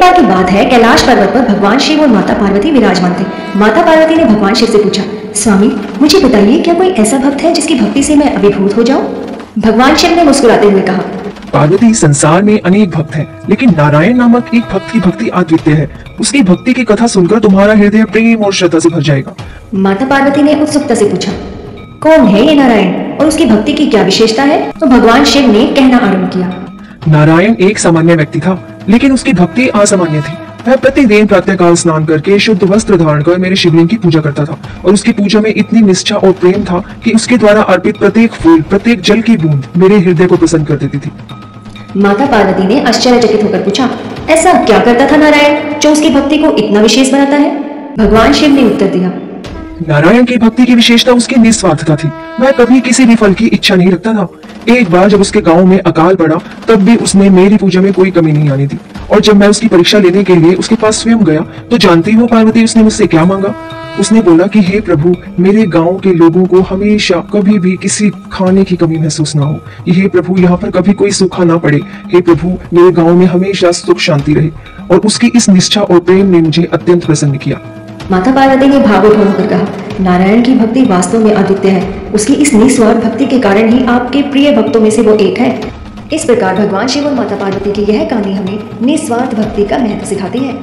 बार की बात है, कैलाश पर्वत पर भगवान शिव और माता पार्वती विराजमान थे। माता पार्वती ने भगवान शिव से पूछा, स्वामी मुझे बताइए, क्या कोई ऐसा भक्त है जिसकी भक्ति से मैं अभिभूत हो जाऊं? भगवान शिव ने मुस्कुराते हुए कहा, पार्वती, संसार में अनेक भक्त हैं, लेकिन नारायण नामक एक भक्त की भक्ति अद्वितीय है। उसकी भक्ति की कथा सुनकर तुम्हारा हृदय प्रेम और श्रद्धा से भर जाएगा। माता पार्वती ने उत्सुकता से पूछा, कौन है ये नारायण और उसकी भक्ति की क्या विशेषता है? तो भगवान शिव ने कहना आरंभ किया, नारायण एक सामान्य व्यक्ति था, लेकिन उसकी भक्ति असामान्य थी। वह प्रतिदिन प्रातःकाल स्नान करके शुद्ध वस्त्र धारण कर मेरे शिवलिंग की पूजा करता था, और उसकी पूजा में इतनी निष्ठा और प्रेम था कि उसके द्वारा अर्पित प्रत्येक फूल, प्रत्येक जल की बूंद मेरे हृदय को प्रसन्न कर देती थी। माता पार्वती ने आश्चर्यचकित होकर पूछा, ऐसा क्या करता था नारायण जो उसकी भक्ति को इतना विशेष बनाता है? भगवान शिव ने उत्तर दिया, नारायण की भक्ति की विशेषता उसकी निस्वार्थता थी। वह कभी किसी भी फल की इच्छा नहीं रखता था। एक बार जब उसके गांव में अकाल पड़ा, तब भी उसने मेरी पूजा में कोई कमी नहीं आने दी। और जब मैं उसकी परीक्षा लेने के लिए उसके पास स्वयं गया, तो जानती हो पार्वती, उसने मुझसे क्या मांगा? उसने बोला कि हे प्रभु, मेरे गांव के लोगों को हमेशा कभी भी किसी खाने की कमी महसूस ना हो। हे प्रभु, यहाँ पर कभी कोई सूखा ना पड़े। हे प्रभु, मेरे गांव में हमेशा सुख शांति रहे। और उसकी इस निष्ठा और प्रेम ने मुझे अत्यंत प्रसन्न किया। माता पार्वती ने भावुक होकर कहा, नारायण की भक्ति वास्तव में अद्वितीय है। उसकी इस निस्वार्थ भक्ति के कारण ही आपके प्रिय भक्तों में से वो एक है। इस प्रकार भगवान शिव और माता पार्वती की यह कहानी हमें निस्वार्थ भक्ति का महत्व सिखाती है।